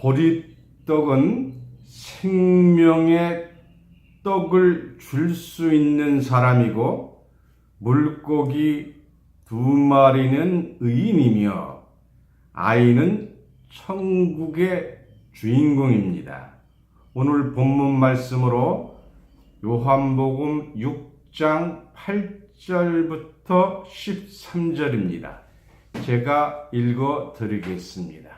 보리떡은 생명의 떡을 줄 수 있는 사람이고 물고기 2마리는 의인이며 아이는 천국의 주인공입니다. 오늘 본문 말씀으로 요한복음 6장 8절부터 13절입니다. 제가 읽어 드리겠습니다.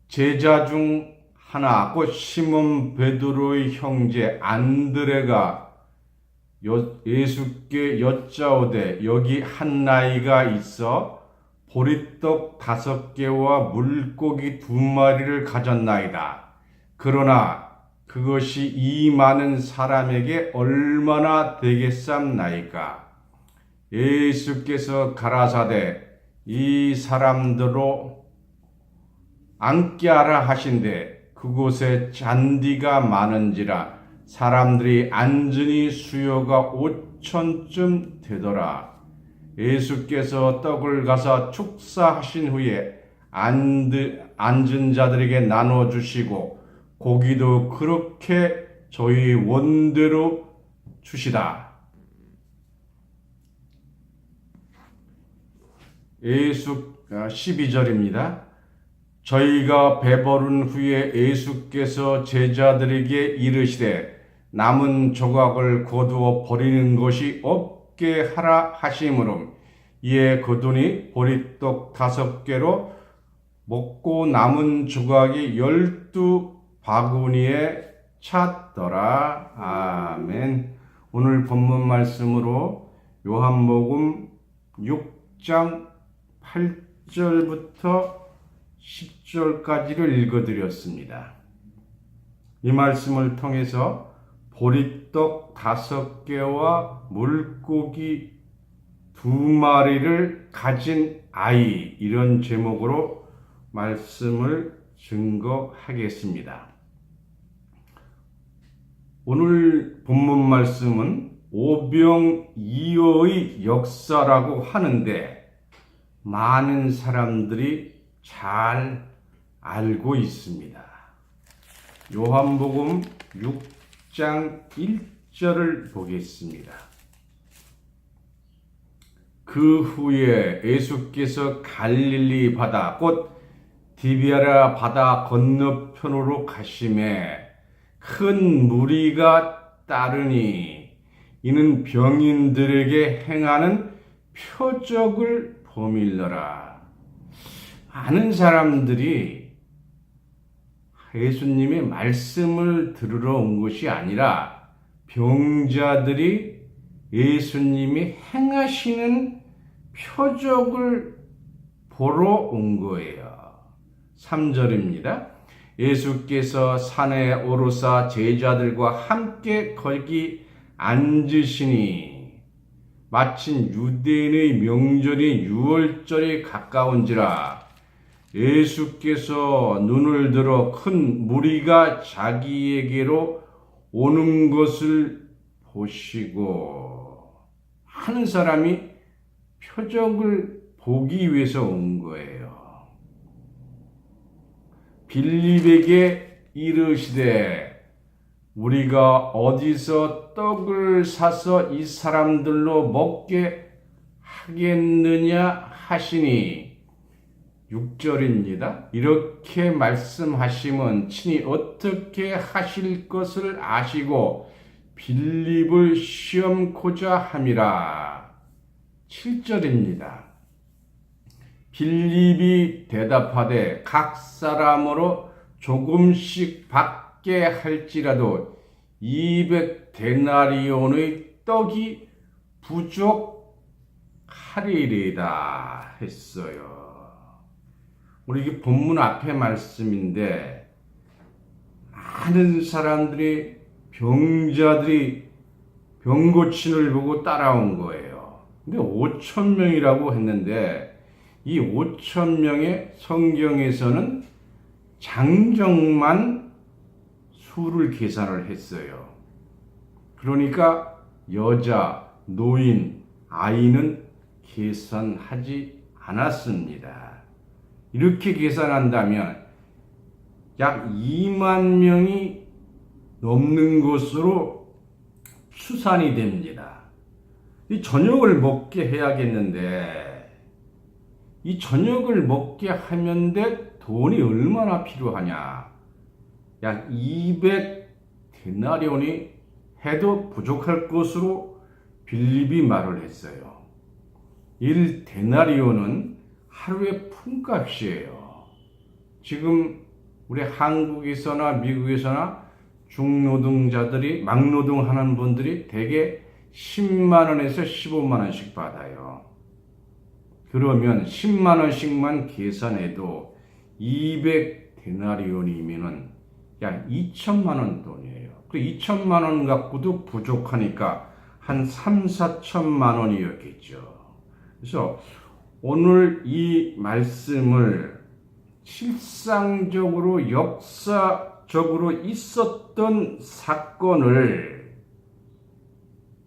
제자 중 하나 곧 시몬 베드로의 형제 안드레가 예수께 여짜오되 여기 한 나이가 있어 보리떡 5개와 물고기 2마리를 가졌나이다. 그러나 그것이 이 많은 사람에게 얼마나 되겠삼나이까. 예수께서 가라사대 이 사람들로 앉게 하라 하신대 그곳에 잔디가 많은지라 사람들이 앉으니 수요가 5,000쯤 되더라. 예수께서 떡을 가서 축사하신 후에 앉은 자들에게 나눠주시고 고기도 그렇게 저희 원대로 주시다. 예수 12절입니다. 저희가 배부른 후에 예수께서 제자들에게 이르시되 남은 조각을 거두어 버리는 것이 없게 하라 하심으로 이에 거두니 보리떡 5개로 먹고 남은 조각이 12바구니에 찼더라. 아멘. 오늘 본문 말씀으로 요한복음 6장 8절부터 10절까지를 읽어드렸습니다. 이 말씀을 통해서 보리떡 5개와 물고기 2마리를 가진 아이, 이런 제목으로 말씀을 증거하겠습니다. 오늘 본문 말씀은 오병이어의 역사라고 하는데 많은 사람들이 잘 알고 있습니다. 요한복음 6장 1절을 보겠습니다. 그 후에 예수께서 갈릴리 바다 곧 디비아라 바다 건너편으로 가심에 큰 무리가 따르니 이는 병인들에게 행하는 표적을 보밀러라. 많은 사람들이 예수님의 말씀을 들으러 온 것이 아니라 병자들이 예수님이 행하시는 표적을 보러 온 거예요. 3절입니다. 예수께서 산에 오르사 제자들과 함께 거기 앉으시니 마침 유대인의 명절인 유월절이 가까운지라 예수께서 눈을 들어 큰 무리가 자기에게로 오는 것을 보시고 한 사람이 표적을 보기 위해서 온 거예요. 빌립에게 이르시되 우리가 어디서 떡을 사서 이 사람들로 먹게 하겠느냐 하시니 6절입니다. 이렇게 말씀하시면 친히 어떻게 하실 것을 아시고 빌립을 시험코자 함이라. 7절입니다. 빌립이 대답하되 각 사람으로 조금씩 받게 할지라도 200데나리온의 떡이 부족하리이다 했어요. 우리 이게 본문 앞에 말씀인데 많은 사람들이 병자들이 병 고친을 보고 따라온 거예요. 근데 5,000명이라고 했는데 이 5,000명의 성경에서는 장정만 수를 계산을 했어요. 그러니까 여자, 노인, 아이는 계산하지 않았습니다. 이렇게 계산한다면 약 2만 명이 넘는 것으로 추산이 됩니다. 이 저녁을 먹게 해야겠는데 이 저녁을 먹게 하면 돼 돈이 얼마나 필요하냐? 약 200데나리온이 해도 부족할 것으로 빌립이 말을 했어요. 1데나리온은 하루의 품값이에요. 지금 우리 한국에서나 미국에서나 중노동자들이 막노동하는 분들이 대개 10만 원에서 15만 원씩 받아요. 그러면 10만 원씩만 계산해도 200데나리온이면은 약 2천만 원 돈이에요. 그 2천만 원 갖고도 부족하니까 한 3, 4천만 원이었겠죠. 그래서 오늘 이 말씀을 실상적으로 역사적으로 있었던 사건을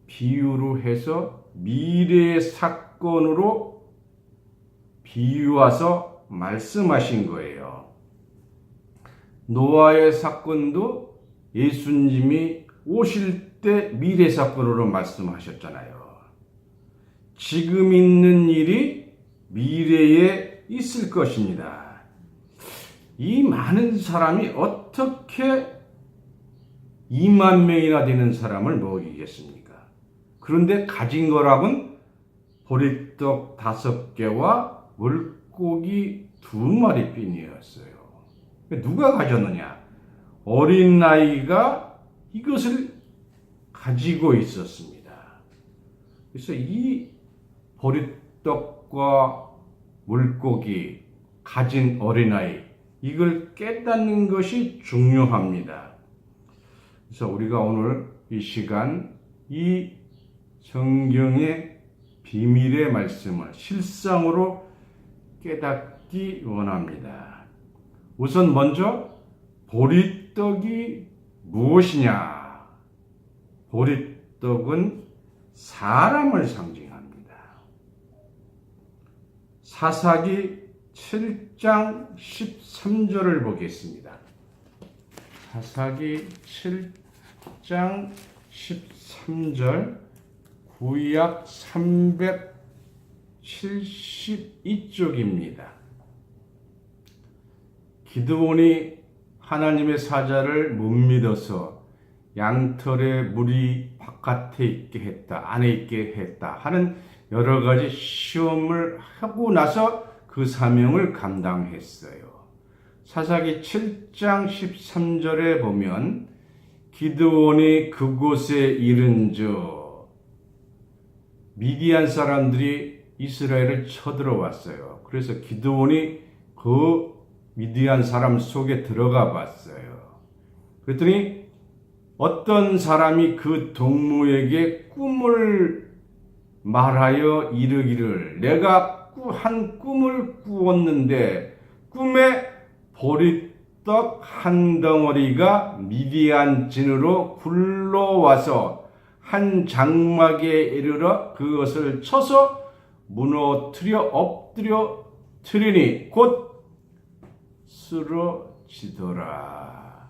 비유로 해서 미래의 사건으로 비유와서 말씀하신 거예요. 노아의 사건도 예수님이 오실 때 미래 사건으로 말씀하셨잖아요. 지금 있는 일이 미래에 있을 것입니다. 이 많은 사람이 어떻게 2만 명이나 되는 사람을 먹이겠습니까? 그런데 가진 거라곤 보리떡 5개와 물고기 2마리 뿐이었어요. 누가 가졌느냐? 어린 아이가 이것을 가지고 있었습니다. 그래서 이 보리떡과 물고기 가진 어린아이 이걸 깨닫는 것이 중요합니다. 그래서 우리가 오늘 이 시간 이 성경의 비밀의 말씀을 실상으로 깨닫기 원합니다. 우선 먼저 보리떡이 무엇이냐? 보리떡은 사람을 상징합니다. 사사기 7장 13절을 보겠습니다. 사사기 7장 13절 구약 372쪽입니다. 기드온이 하나님의 사자를 못 믿어서 양털에 물이 바깥에 있게 했다, 안에 있게 했다 하는 여러 가지 시험을 하고 나서 그 사명을 감당했어요. 사사기 7장 13절에 보면 기드온이 그곳에 이른저 미디안 사람들이 이스라엘을 쳐들어왔어요. 그래서 기드온이 그 미디안 사람 속에 들어가 봤어요. 그랬더니 어떤 사람이 그 동무에게 꿈을 말하여 이르기를 내가 한 꿈을 꾸었는데 꿈에 보리떡 한 덩어리가 미디안 진으로 굴러와서 한 장막에 이르러 그것을 쳐서 무너뜨려 엎드려 트리니 곧 쓰러지더라.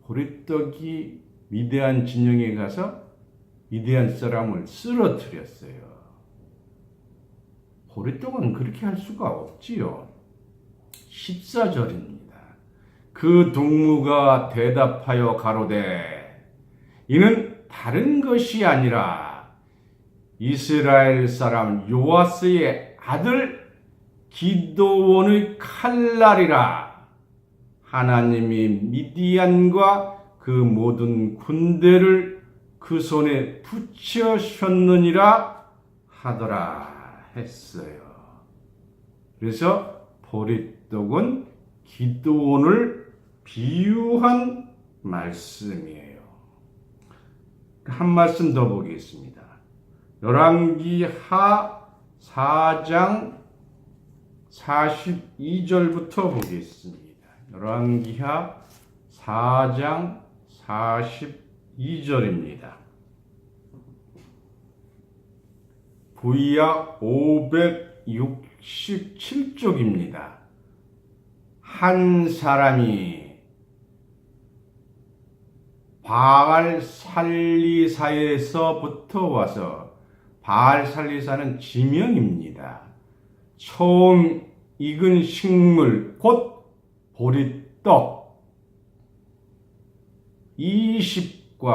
보리떡이 미디안 진영에 가서 미디안 사람을 쓰러뜨렸어요. 보리떡은 그렇게 할 수가 없지요. 14절입니다. 그 동무가 대답하여 가로되 이는 다른 것이 아니라 이스라엘 사람 요아스의 아들 기드온의 칼날이라. 하나님이 미디안과 그 모든 군대를 그 손에 붙여셨느니라 하더라 했어요. 그래서 보리떡은 기드온을 비유한 말씀이에요. 한 말씀 더 보겠습니다. 열왕기하 4장 42절부터 보겠습니다. 열왕기하 4장 42절입니다. 구약 567쪽입니다. 한 사람이 바알 살리사에서부터 와서, 바알 살리사는 지명입니다. 처음 익은 식물 곧 보리떡 20과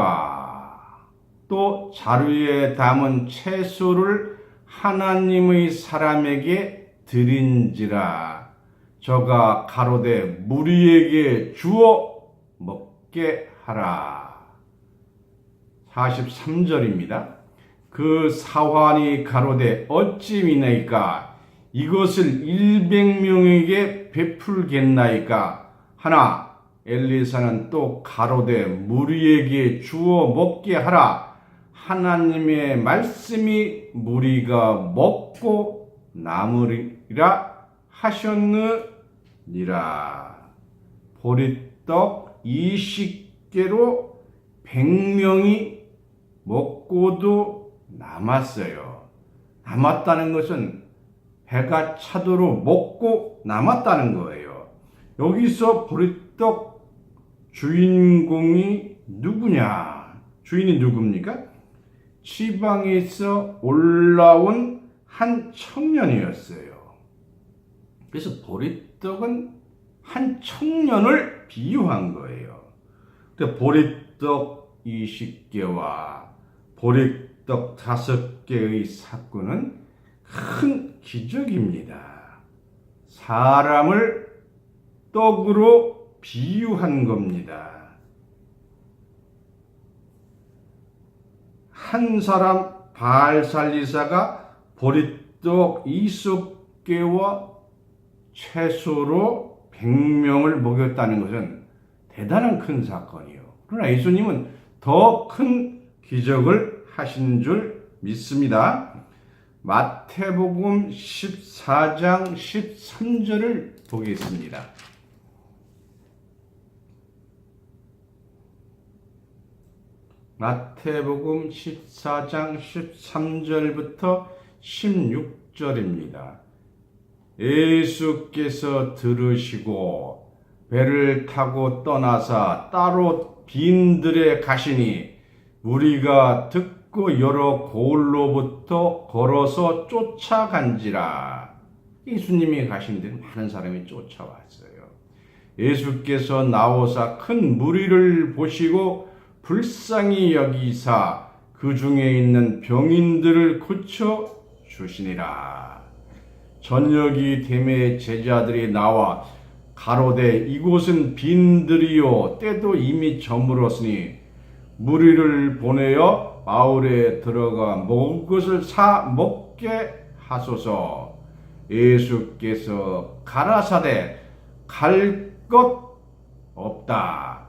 또 자루에 담은 채소를 하나님의 사람에게 드린지라. 저가 가로되 무리에게 주어 먹게 하라. 43절입니다. 그 사환이 가로되 어찌 미나이까? 이것을 100명에게 베풀겠나이까? 하나 엘리사는 또 가로되 무리에게 주어 먹게 하라. 하나님의 말씀이 무리가 먹고 남으리라 하셨느니라. 보리떡 20개로 100명이 먹고도 남았어요. 남았다는 것은 배가 차도록 먹고 남았다는 거예요. 여기서 보리떡 주인공이 누구냐? 주인이 누굽니까? 지방에서 올라온 한 청년이었어요. 그래서 보리떡은 한 청년을 비유한 거예요. 보리떡 20개와 보리떡 5개의 사건은 큰 기적입니다. 사람을 떡으로 비유한 겁니다. 한 사람 바알 살리사가 보리떡 20개와 채소로 100명을 먹였다는 것은 대단한 큰 사건이에요. 그러나 예수님은 더 큰 기적을 하신 줄 믿습니다. 마태복음 14장 13절을 보겠습니다. 마태복음 14장 13절부터 16절입니다. 예수께서 들으시고 배를 타고 떠나사 따로 빈들에 가시니 무리가 듣고 여러 고을로부터 걸어서 쫓아간지라. 예수님이 가신 데는 많은 사람이 쫓아왔어요. 예수께서 나오사 큰 무리를 보시고 불쌍히 여기사 그 중에 있는 병인들을 고쳐 주시니라. 저녁이 되매 제자들이 나와 가로되 이곳은 빈들이요 때도 이미 저물었으니 무리를 보내어 마을에 들어가 먹을 것을 사 먹게 하소서. 예수께서 가라사대 갈 것 없다.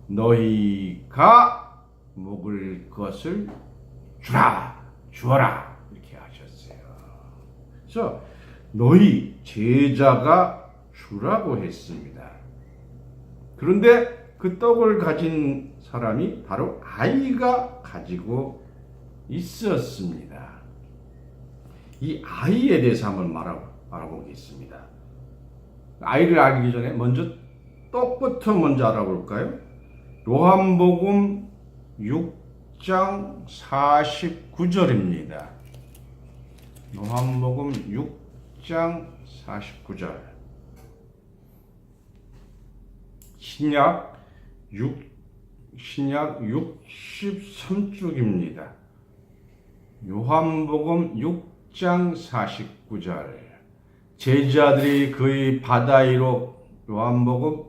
너희가 먹을 것을 주어라 이렇게 하셨어요. 그래서 너희 제자가 주라고 했습니다. 그런데 그 떡을 가진 사람이 바로 아이가 가지고 있었습니다. 이 아이에 대해서 한번 알아보겠습니다. 아이를 알기 전에 먼저 떡부터 먼저 알아볼까요? 요한복음 6장 49절입니다. 요한복음 6장 49절. 신약 63쪽입니다. 요한복음 6장 49절. 제자들이 그의 바다 위로, 요한복음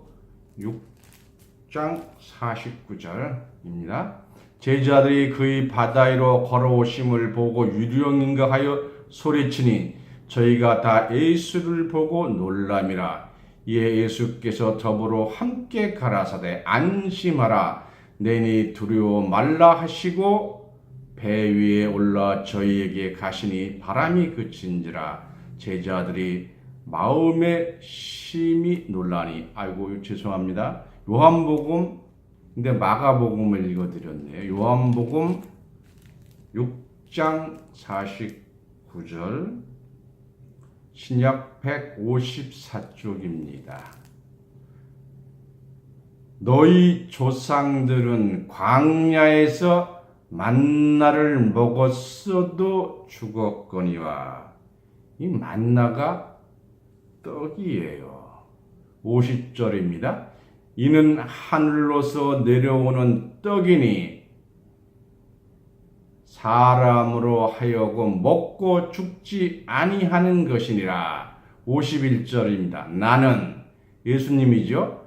6장 49절입니다. 제자들이 그의 바다 위로 걸어오심을 보고 유령인가 하여 소리치니 저희가 다 예수를 보고 놀람이라. 이에 예수께서 더불어 함께 가라사대 안심하라. 내니 두려워 말라 하시고 배 위에 올라 저희에게 가시니 바람이 그친지라. 제자들이 마음에 심히 놀라니. 아이고 죄송합니다. 요한복음 근데 마가복음을 읽어드렸네요. 요한복음 6장 49절 신약 154쪽입니다. 너희 조상들은 광야에서 만나를 먹었어도 죽었거니와. 이 만나가 떡이에요. 50절입니다. 이는 하늘로서 내려오는 떡이니 사람으로 하여금 먹고 죽지 아니하는 것이니라. 51절입니다. 나는, 예수님이죠,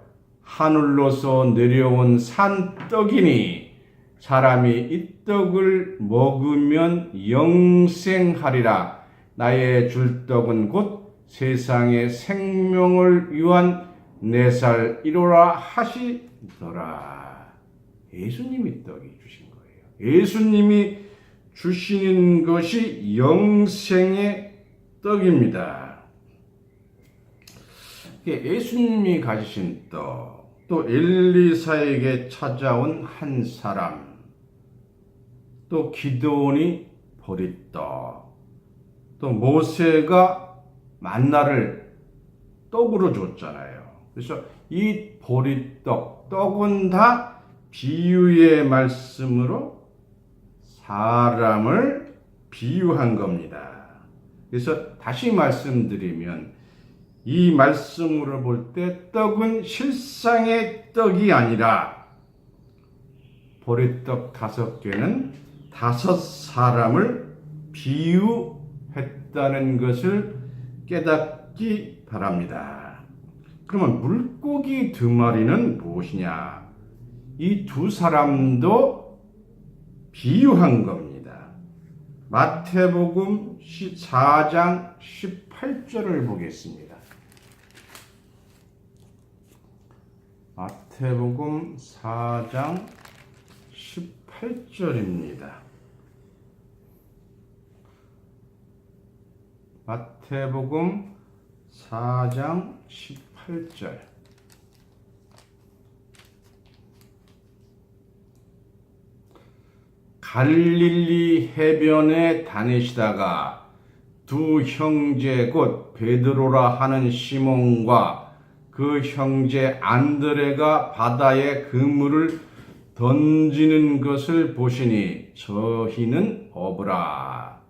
하늘로서 내려온 산떡이니 사람이 이 떡을 먹으면 영생하리라. 나의 줄 떡은 곧 세상의 생명을 위한 내 살 이로라 하시더라. 예수님이 떡이 주신 거예요. 예수님이 주시는 것이 영생의 떡입니다. 예수님이 가지신 떡, 또 엘리사에게 찾아온 한 사람, 또 기드온이 보리떡, 또 모세가 만나를 떡으로 줬잖아요. 그래서 이 보리떡, 떡은 다 비유의 말씀으로 사람을 비유한 겁니다. 그래서 다시 말씀드리면 이 말씀으로 볼 때 떡은 실상의 떡이 아니라 보리떡 5개는 5사람을 비유했다는 것을 깨닫기 바랍니다. 그러면 물고기 2마리는 무엇이냐? 이 2사람도 비유한 겁니다. 마태복음 4장 18절을 보겠습니다. 마태복음 4장 18절입니다. 마태복음 4장 18절. 갈릴리 해변에 다니시다가 두 형제 곧 베드로라 하는 시몬과 그 형제 안드레가 바다에 그물을 던지는 것을 보시니 저희는 어부라.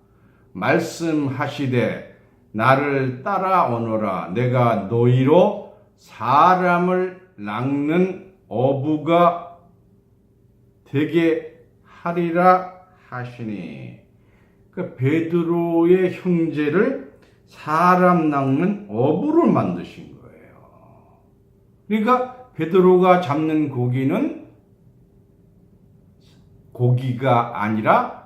말씀하시되 나를 따라오너라. 내가 너희로 사람을 낚는 어부가 되게 하리라 하시니, 그 베드로의 형제를 사람 낚는 어부로 만드신 거예요. 그러니까 베드로가 잡는 고기는 고기가 아니라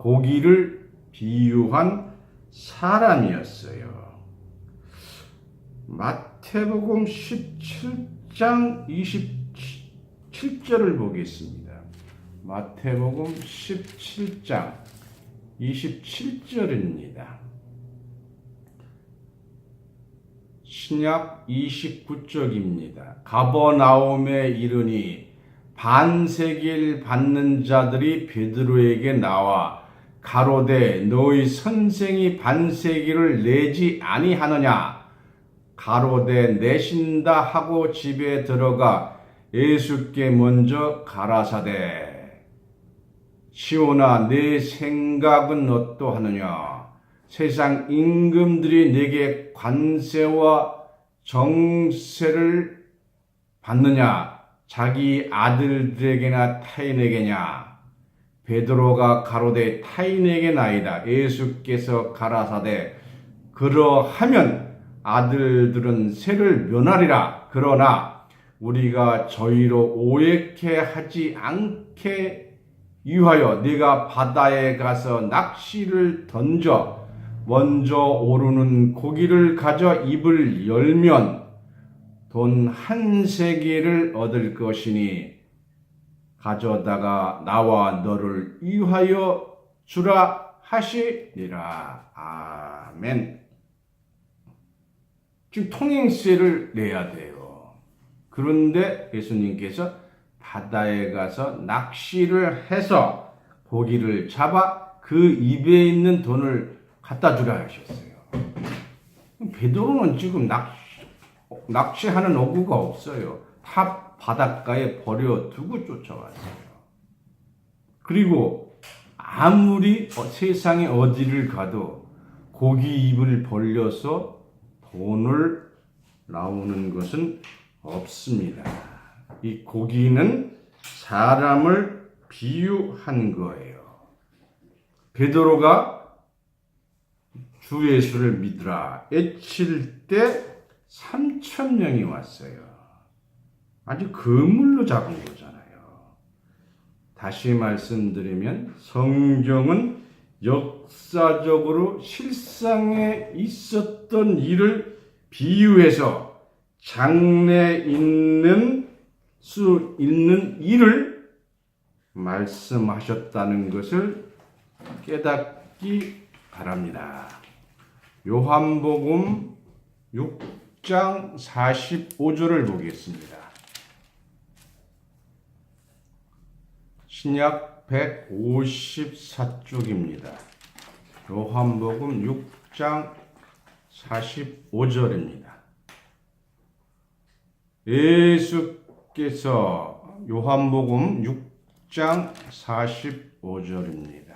고기를 비유한 사람이었어요. 마태복음 17장 27절을 보겠습니다. 마태복음 17장 27절입니다. 신약 29쪽입니다. 가버나움에 이르니 반세기를 받는 자들이 베드로에게 나와 가로되 너희 선생이 반세기를 내지 아니하느냐? 가로되 내신다 하고 집에 들어가 예수께 먼저 가라사대 시온아 내 생각은 어떠하느냐? 세상 임금들이 내게 관세와 정세를 받느냐? 자기 아들들에게나 타인에게냐? 베드로가 가로되 타인에게나이다. 예수께서 가라사대 그러하면 아들들은 세를 면하리라. 그러나 우리가 저희로 오해케 하지 않게 위하여 네가 바다에 가서 낚시를 던져 먼저 오르는 고기를 가져 입을 열면 돈 1세겔을 얻을 것이니 가져다가 나와 너를 위하여 주라 하시니라. 아멘. 지금 통행세를 내야 돼요. 그런데 예수님께서 바다에 가서 낚시를 해서 고기를 잡아 그 입에 있는 돈을 갖다 주라 하셨어요. 베드로는 지금 낚시하는 어구가 없어요. 탑 바닷가에 버려두고 쫓아왔어요. 그리고 아무리 세상에 어디를 가도 고기 입을 벌려서 돈을 나오는 것은 없습니다. 이 고기는 사람을 비유한 거예요. 베드로가 주 예수를 믿으라 외칠 때 3,000명이 왔어요. 아주 그물로 잡은 거잖아요. 다시 말씀드리면 성경은 역사적으로 실상에 있었던 일을 비유해서 장래에 있는 수 있는 일을 말씀하셨다는 것을 깨닫기 바랍니다. 요한복음 6장 45절을 보겠습니다. 신약 154쪽입니다. 요한복음 6장 45절입니다. 예수께서 요한복음 6장 45절입니다.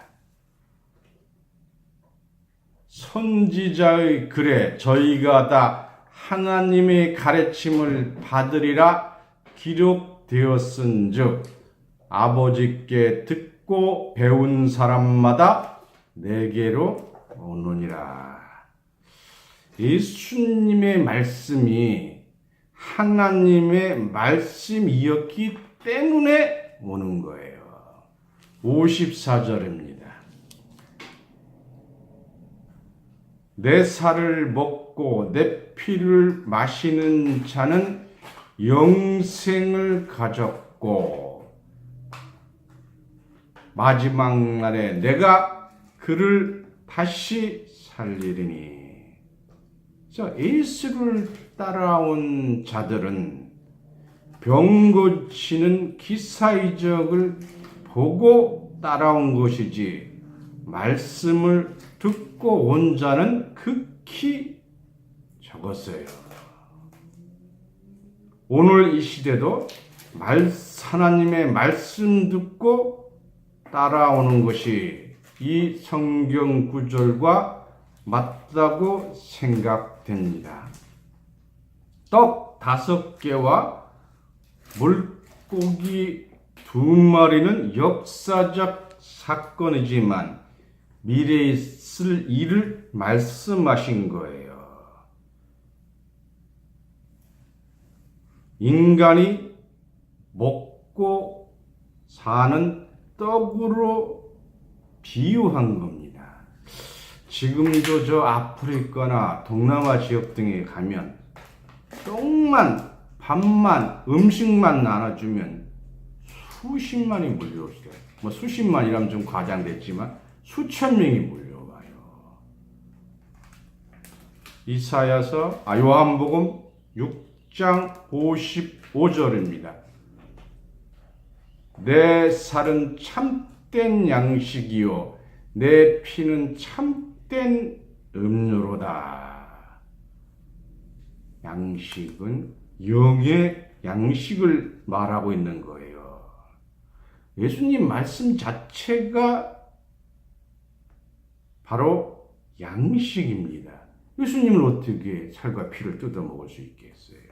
선지자의 글에 저희가 다 하나님의 가르침을 받으리라 기록되었은즉 아버지께 듣고 배운 사람마다 내게로 오느니라. 예수님의 말씀이 하나님의 말씀이었기 때문에 오는 거예요. 54절입니다. 내 살을 먹고 내 피를 마시는 자는 영생을 가졌고 마지막 날에 내가 그를 다시 살리리니. 예수를 따라온 자들은 병 고치는 기사이적을 보고 따라온 것이지 말씀을 듣고 온 자는 극히 적었어요. 오늘 이 시대도 하나님의 말씀 듣고 따라오는 것이 이 성경 구절과 맞다고 생각됩니다. 떡 5개와 물고기 2마리는 역사적 사건이지만 미래에 있을 일을 말씀하신 거예요. 인간이 먹고 사는 떡으로 비유한 겁니다. 지금도 저 아프리카나 동남아 지역 등에 가면 떡만, 밥만, 음식만 나눠주면 수십만이 몰려오시대요. 뭐 수십만이라면 좀 과장됐지만 수천 명이 몰려와요. 요한복음 6장 55절입니다. 내 살은 참된 양식이요 내 피는 참된 음료로다. 양식은 영의 양식을 말하고 있는 거예요. 예수님 말씀 자체가 바로 양식입니다. 예수님은 어떻게 살과 피를 뜯어 먹을 수 있겠어요?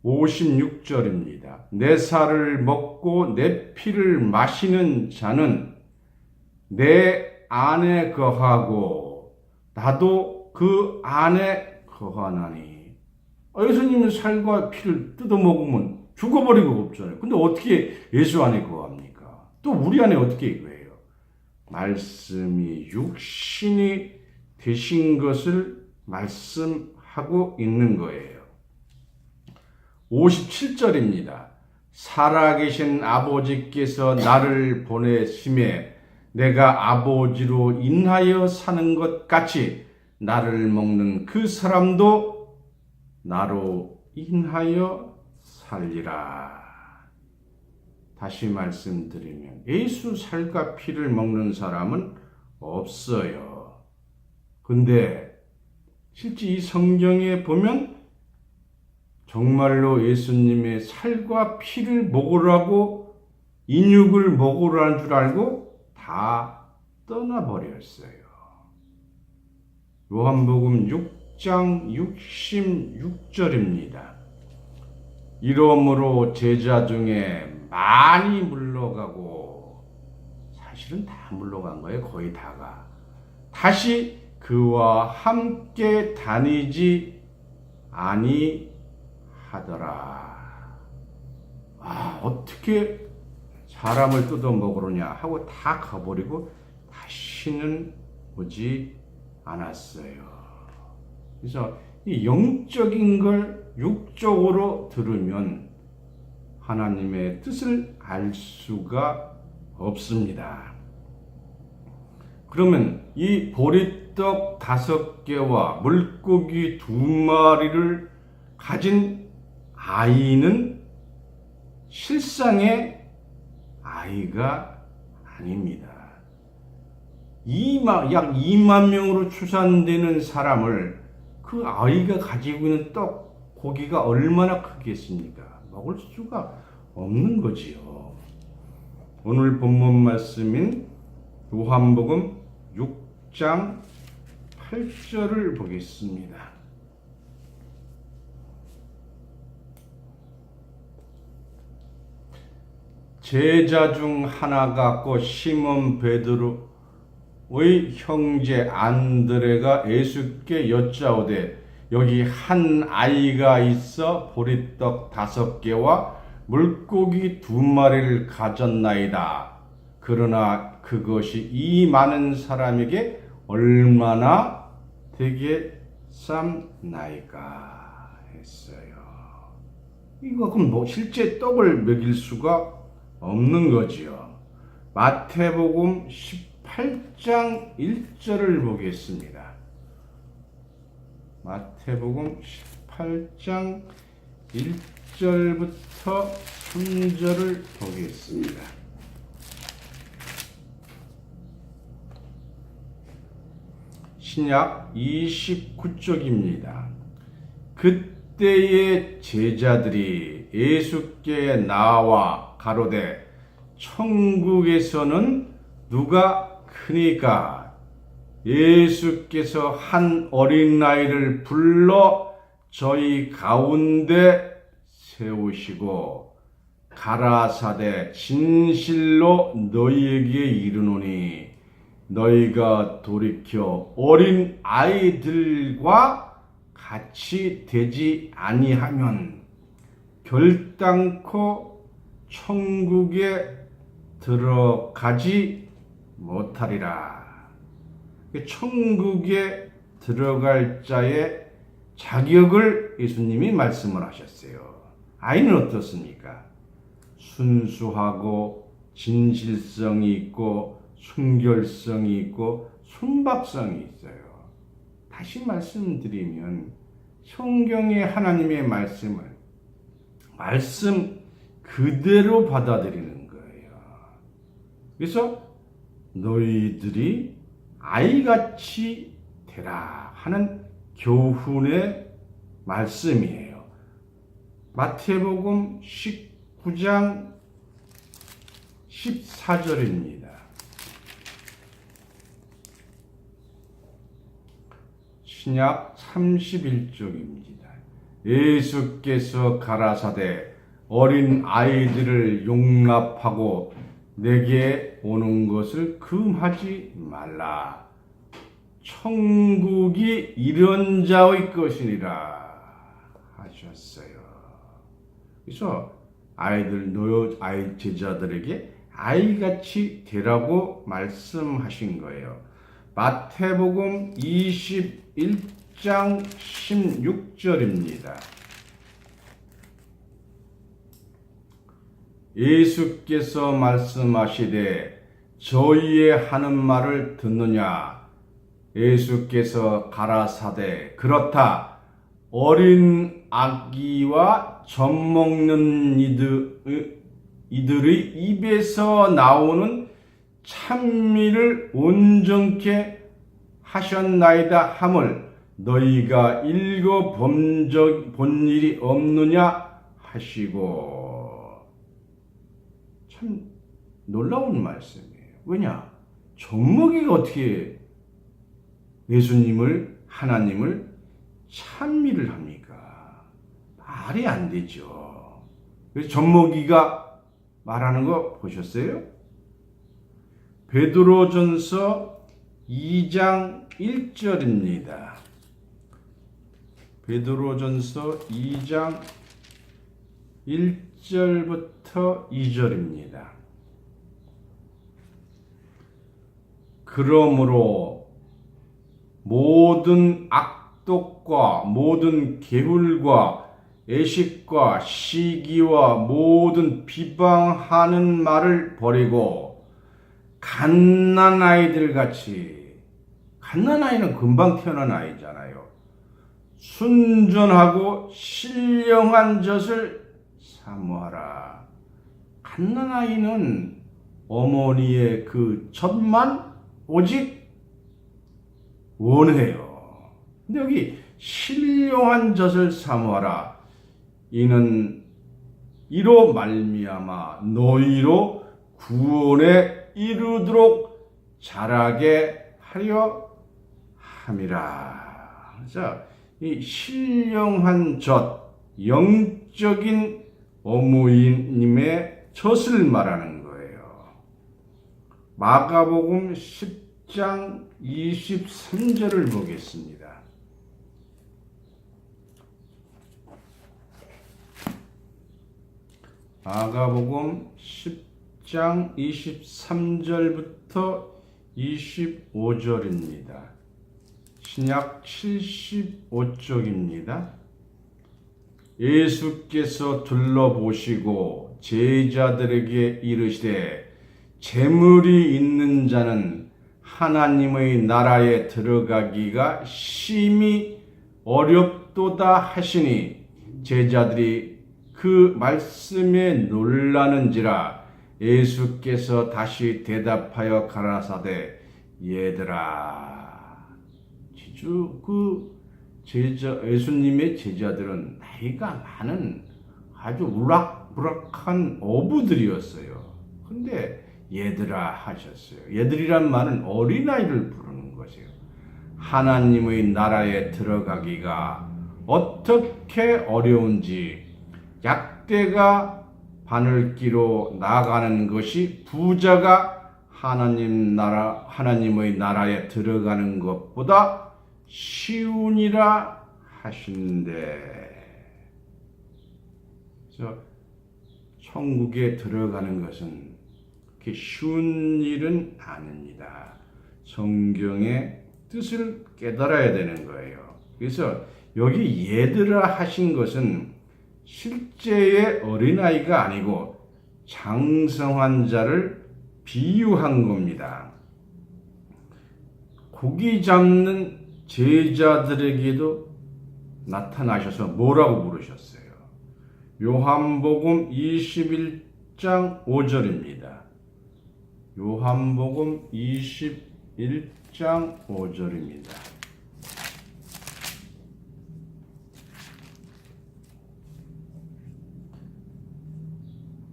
56절입니다. 내 살을 먹고 내 피를 마시는 자는 내 안에 거하고 나도 그 안에 거하나니. 예수님은 살과 피를 뜯어 먹으면 죽어버리고 없잖아요. 근데 어떻게 예수 안에 거합니까? 또 우리 안에 어떻게 거해요? 말씀이 육신이 되신 것을 말씀하고 있는 거예요. 57절입니다. 살아계신 아버지께서 나를 보내심에 내가 아버지로 인하여 사는 것 같이 나를 먹는 그 사람도 나로 인하여 살리라. 다시 말씀드리면 예수 살과 피를 먹는 사람은 없어요. 근데 실제 이 성경에 보면 정말로 예수님의 살과 피를 먹으라고 인육을 먹으라는 줄 알고 다 떠나버렸어요. 요한복음 6장 66절입니다. 이러므로 제자 중에 많이 물러가고, 사실은 다 물러간 거예요. 거의 다가. 다시 그와 함께 다니지 아니하더라. 어떻게 사람을 뜯어먹으느냐 하고 다 가버리고 다시는 오지 않았어요. 그래서 이 영적인 걸 육적으로 들으면 하나님의 뜻을 알 수가 없습니다. 그러면 이 보리떡 5개와 물고기 2마리를 가진 아이는 실상의 아이가 아닙니다. 약 2만 명으로 추산되는 사람을 그 아이가 가지고 있는 떡, 고기가 얼마나 크겠습니까? 먹을 수가 없는 거지요. 오늘 본문 말씀인 요한복음 6장 8절을 보겠습니다. 제자 중 하나가 곧 시몬 베드로의 형제 안드레가 예수께 여짜오되 여기 한 아이가 있어 보리떡 5개와 물고기 2마리를 가졌나이다. 그러나 그것이 이 많은 사람에게 얼마나 되겠삼나이까 했어요. 이거 그럼 실제 떡을 먹일 수가 없는 거지요. 마태복음 18장 1절을 보겠습니다. 마태복음 18장 1절부터 3절을 보겠습니다. 신약 29쪽입니다. 그때의 제자들이 예수께 나와 가로되 천국에서는 누가 크니까? 예수께서 한 어린아이를 불러 저희 가운데 세우시고 가라사대 진실로 너희에게 이르노니 너희가 돌이켜 어린 아이들과 같이 되지 아니하면 결단코 천국에 들어가지 못하리라. 천국에 들어갈 자의 자격을 예수님이 말씀을 하셨어요. 아이는 어떻습니까? 순수하고 진실성이 있고 순결성이 있고 순박성이 있어요. 다시 말씀드리면 성경의 하나님의 말씀을 말씀 그대로 받아들이는 거예요. 그래서 너희들이 아이같이 되라 하는 교훈의 말씀이에요. 마태복음 19장 14절입니다. 신약 31쪽입니다. 예수께서 가라사대 어린 아이들을 용납하고 내게 오는 것을 금하지 말라. 천국이 이런 자의 것이니라 하셨어요. 그래서 아이 제자들에게 아이같이 되라고 말씀하신 거예요. 마태복음 21장 16절입니다. 예수께서 말씀하시되 저희의 하는 말을 듣느냐? 예수께서 가라사대 그렇다. 어린 아기와 젖 먹는 이들의 입에서 나오는 찬미를 온전케 하셨나이다 함을 너희가 읽어 본 일이 없느냐 하시고. 참 놀라운 말씀이에요. 왜냐? 젖먹이가 어떻게 예수님을, 하나님을 찬미를 합니까? 말이 안 되죠. 그래서 젖먹이가 말하는 거 보셨어요? 베드로전서 2장 1절입니다. 베드로전서 2장 1절부터 2절입니다. 그러므로 모든 악독과 모든 게을과 애식과 시기와 모든 비방하는 말을 버리고 갓난아이들 같이, 갓난아이는 금방 태어난 아이잖아요. 순전하고 신령한 젖을 사모하라. 갓난아이는 어머니의 그 젖만 오직 원해요. 근데 여기 신령한 젖을 사모하라. 이는 이로 말미암아 너희로 구원에 이르도록 자라게 하려 함이라. 그래서 이 신령한 젖, 영적인 어머니님의 젖을 말하는 거예요. 마가복음 10장 23절을 보겠습니다. 마가복음 10장 23절부터 25절입니다. 신약 75쪽입니다. 예수께서 둘러보시고 제자들에게 이르시되 재물이 있는 자는 하나님의 나라에 들어가기가 심히 어렵도다 하시니 제자들이 그 말씀에 놀라는지라. 예수께서 다시 대답하여 가라사대 얘들아. 예수님의 제자들은 나이가 많은 아주 우락부락한 어부들이었어요. 근데 얘들아 하셨어요. 얘들이란 말은 어린아이를 부르는 것이에요. 하나님의 나라에 들어가기가 어떻게 어려운지, 약대가 바늘기로 나가는 것이 부자가 하나님의 나라에 들어가는 것보다 쉬우니라 하신대. 그래서 천국에 들어가는 것은 그렇게 쉬운 일은 아닙니다. 성경의 뜻을 깨달아야 되는 거예요. 그래서 여기 얘들아 하신 것은 실제의 어린아이가 아니고 장성한 자를 비유한 겁니다. 고기 잡는 제자들에게도 나타나셔서 뭐라고 부르셨어요? 요한복음 21장 5절입니다. 요한복음 21장 5절입니다.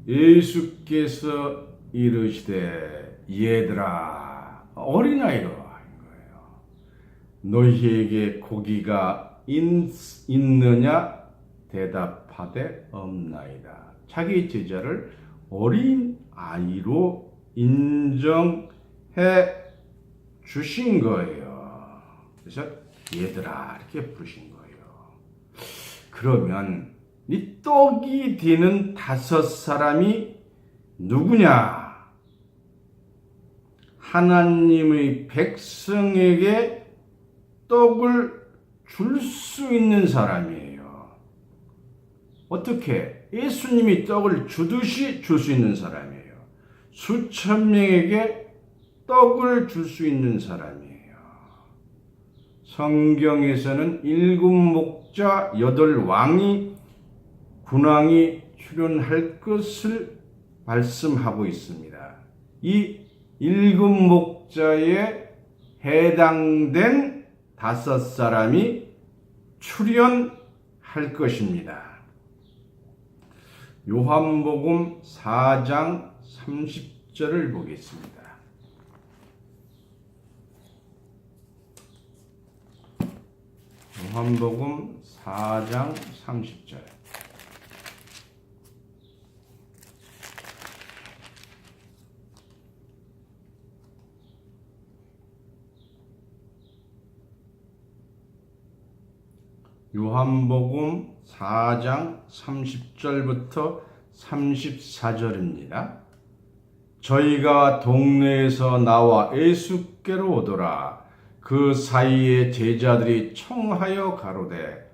예수께서 이르시되 얘들아, 어린아이로 하는 거예요. 너희에게 고기가 있느냐 대답하되 없나이다. 자기 제자를 어린아이로 인정해 주신 거예요. 그래서 얘들아 이렇게 부르신 거예요. 그러면 이 떡이 되는 5사람이 누구냐? 하나님의 백성에게 떡을 줄 수 있는 사람이에요. 어떻게? 예수님이 떡을 주듯이 줄 수 있는 사람이에요. 수천 명에게 떡을 줄 수 있는 사람이에요. 성경에서는 7 목자 8 군왕이 출현할 것을 말씀하고 있습니다. 이 7 목자에 해당된 5사람이 출현할 것입니다. 요한복음 4장 30절을 보겠습니다. 요한복음 4장 30절. 요한복음 4장 30절부터 34절입니다. 저희가 동네에서 나와 예수께로 오더라. 그 사이에 제자들이 청하여 가로되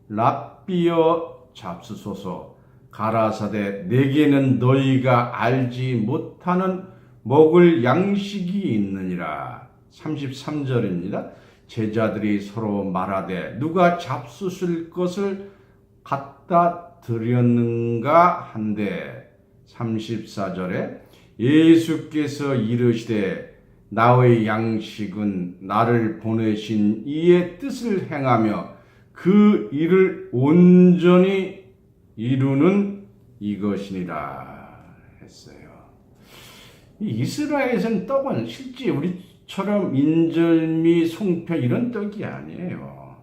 랍비여 잡수소서. 가라사대 내게는 너희가 알지 못하는 먹을 양식이 있느니라. 33절입니다. 제자들이 서로 말하되 누가 잡수실 것을 갖다 드렸는가 한데 34절에 예수께서 이르시되 나의 양식은 나를 보내신 이의 뜻을 행하며 그 일을 온전히 이루는 이것이니라 했어요. 이스라엘에서는 떡은 실제 우리처럼 인절미, 송편 이런 떡이 아니에요.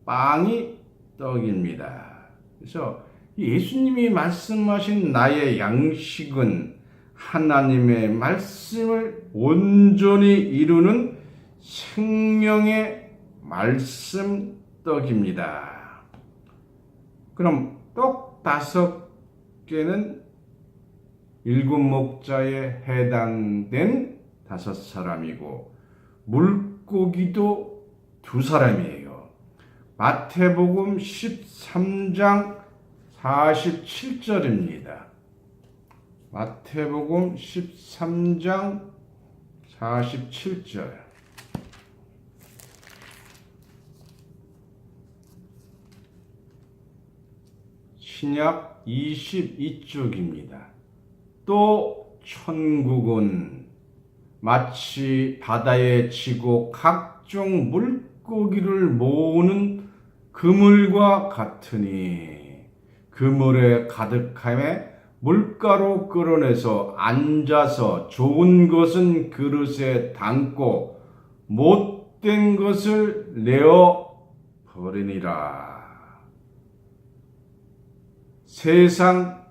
빵이 떡입니다. 그래서 예수님이 말씀하신 나의 양식은 하나님의 말씀을 온전히 이루는 생명의 말씀 떡입니다. 그럼 떡 5개는 7목자에 해당된 5사람이고 물고기도 2사람이에요. 마태복음 13장 47절입니다. 마태복음 13장 47절. 신약 22쪽입니다. 또 천국은 마치 바다에 지고 각종 물고기를 모으는 그물과 같으니 그물에 가득함에 물가로 끌어내서 앉아서 좋은 것은 그릇에 담고 못된 것을 내어 버리니라. 세상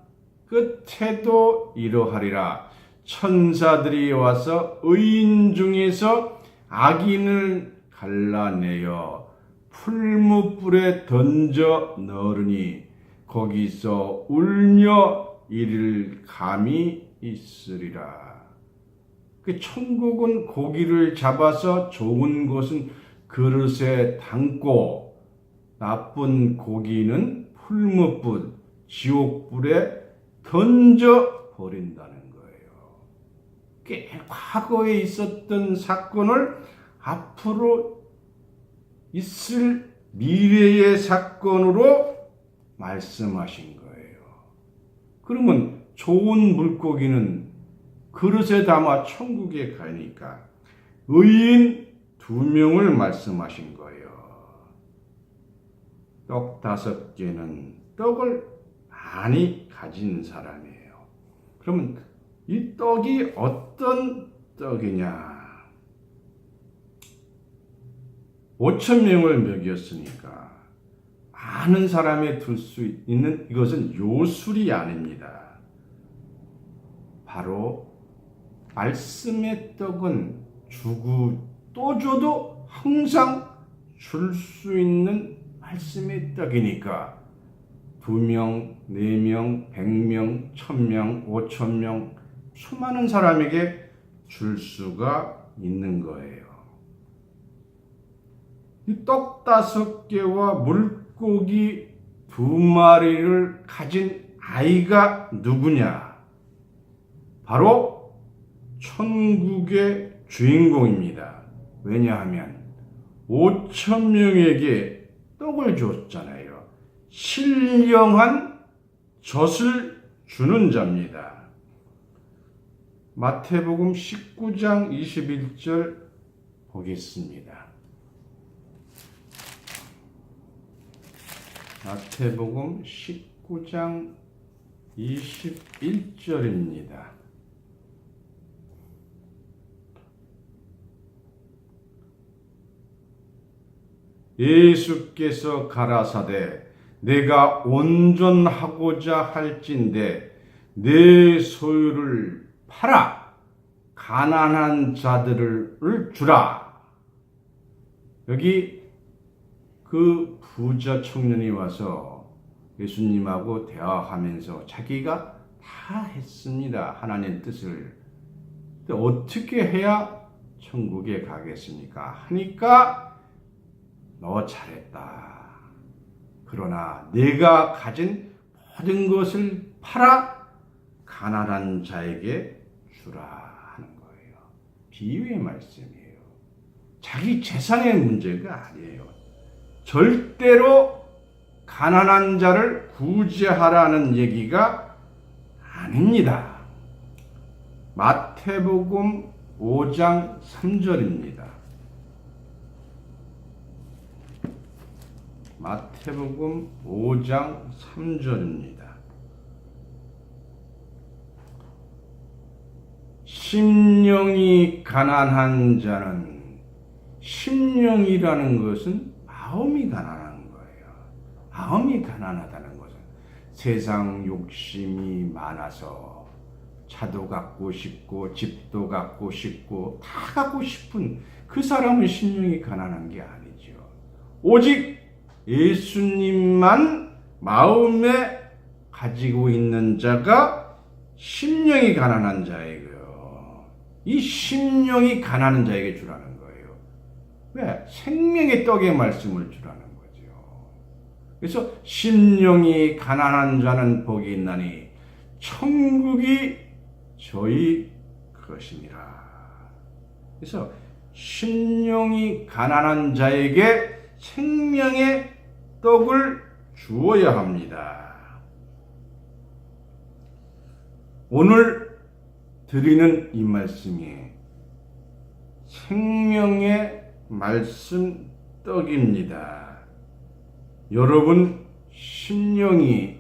끝에도 이러하리라. 천사들이 와서 의인 중에서 악인을 갈라내어 풀무불에 던져 넣으니 거기서 울며 이를 감이 있으리라. 그 천국은 고기를 잡아서 좋은 것은 그릇에 담고 나쁜 고기는 풀무불 지옥불에 던져 버린다는 거예요. 과거에 있었던 사건을 앞으로 있을 미래의 사건으로 말씀하신 거예요. 그러면 좋은 물고기는 그릇에 담아 천국에 가니까 의인 2명을 말씀하신 거예요. 떡 5개는 떡을 많이 가진 사람이에요. 그러면 이 떡이 어떤 떡이냐? 5,000명을 먹였으니까 많은 사람이 들 수 있는 이것은 요술이 아닙니다. 바로 말씀의 떡은 주고 또 줘도 항상 줄 수 있는 말씀의 떡이니까 2명, 4명, 100명, 1000명, 5000명 수많은 사람에게 줄 수가 있는 거예요. 이 떡 5개와 물고기 2마리를 가진 아이가 누구냐? 바로 천국의 주인공입니다. 왜냐하면 5,000명에게 떡을 줬잖아요. 신령한 젖을 주는 자입니다. 마태복음 19장 21절 보겠습니다. 마태복음 19장 21절입니다. 예수께서 가라사대 내가 온전하고자 할진대 내 소유를 팔아 가난한 자들을 주라. 여기 그 부자 청년이 와서 예수님하고 대화하면서 자기가 다 했습니다. 하나님 뜻을. 근데 어떻게 해야 천국에 가겠습니까? 하니까 너 잘했다. 그러나 내가 가진 모든 것을 팔아 가난한 자에게 주라 하는 거예요. 비유의 말씀이에요. 자기 재산의 문제가 아니에요. 절대로 가난한 자를 구제하라는 얘기가 아닙니다. 마태복음 5장 3절입니다. 마태복음 5장 3절입니다. 심령이 가난한 자는, 심령이라는 것은 마음이 가난한 거예요. 마음이 가난하다는 것은 세상 욕심이 많아서 차도 갖고 싶고 집도 갖고 싶고 다 갖고 싶은 그 사람은 심령이 가난한 게 아니죠. 오직 예수님만 마음에 가지고 있는 자가 심령이 가난한 자이고요. 이 심령이 가난한 자에게 주라는 거예요. 왜? 생명의 떡의 말씀을 주라는 거죠. 그래서 심령이 가난한 자는 복이 있나니 천국이 저희 것이니라. 그래서 심령이 가난한 자에게 생명의 떡을 주어야 합니다. 오늘 드리는 이 말씀이 생명의 말씀 떡입니다. 여러분 심령이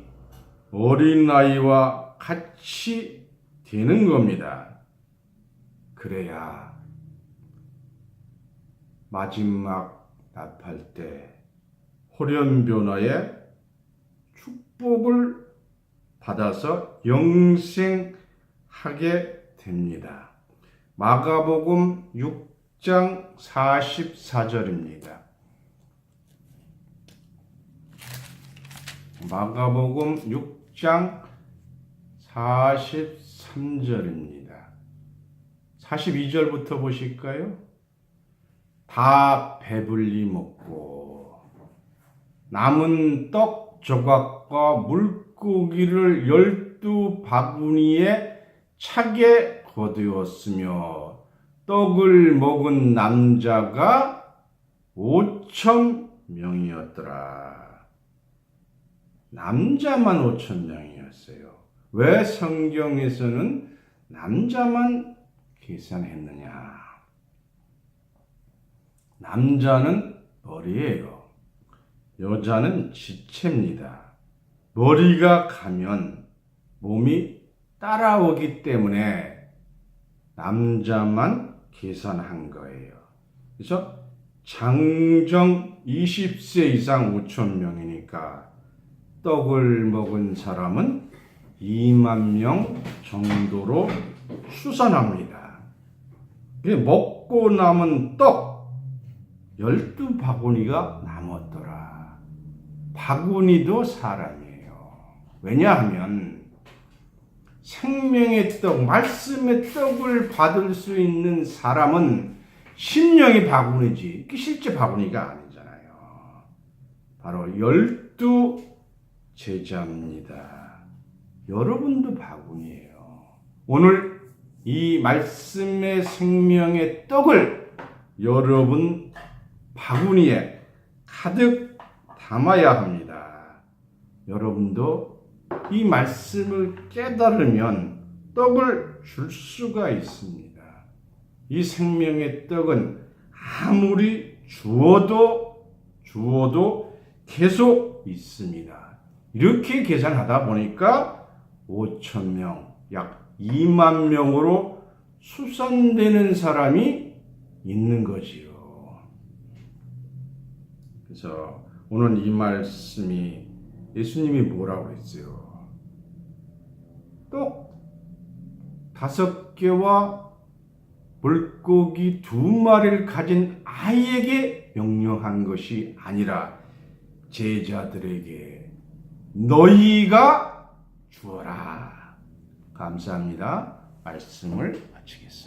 어린아이와 같이 되는 겁니다. 그래야 마지막 답할 때 호련변화의 축복을 받아서 영생하게 됩니다. 마가복음 6장 44절입니다. 마가복음 6장 43절입니다. 42절부터 보실까요? 다 배불리 먹고 남은 떡 조각과 물고기를 12바구니에 차게 거두었으며 떡을 먹은 남자가 5,000명이었더라. 남자만 5,000명이었어요. 왜 성경에서는 남자만 계산했느냐? 남자는 머리예요. 여자는 지체입니다. 머리가 가면 몸이 따라오기 때문에 남자만 계산한 거예요. 그래서 장정 20세 이상 5,000명이니까 떡을 먹은 사람은 2만 명 정도로 추산합니다. 먹고 남은 떡 12바구니가 남았더라. 바구니도 사람이에요. 왜냐하면 생명의 떡, 말씀의 떡을 받을 수 있는 사람은 심령이 바구니지 이게 실제 바구니가 아니잖아요. 바로 12 제자입니다. 여러분도 바구니예요. 오늘 이 말씀의 생명의 떡을 여러분 바구니에 가득 담아야 합니다. 여러분도 이 말씀을 깨달으면 떡을 줄 수가 있습니다. 이 생명의 떡은 아무리 주어도 계속 있습니다. 이렇게 계산하다 보니까 5,000명, 약 2만 명으로 수산되는 사람이 있는 거지요. 그래서 오늘 이 말씀이 예수님이 뭐라고 했어요? 떡 5개와 물고기 2마리를 가진 아이에게 명령한 것이 아니라 제자들에게 너희가 주어라. 감사합니다. 말씀을 마치겠습니다.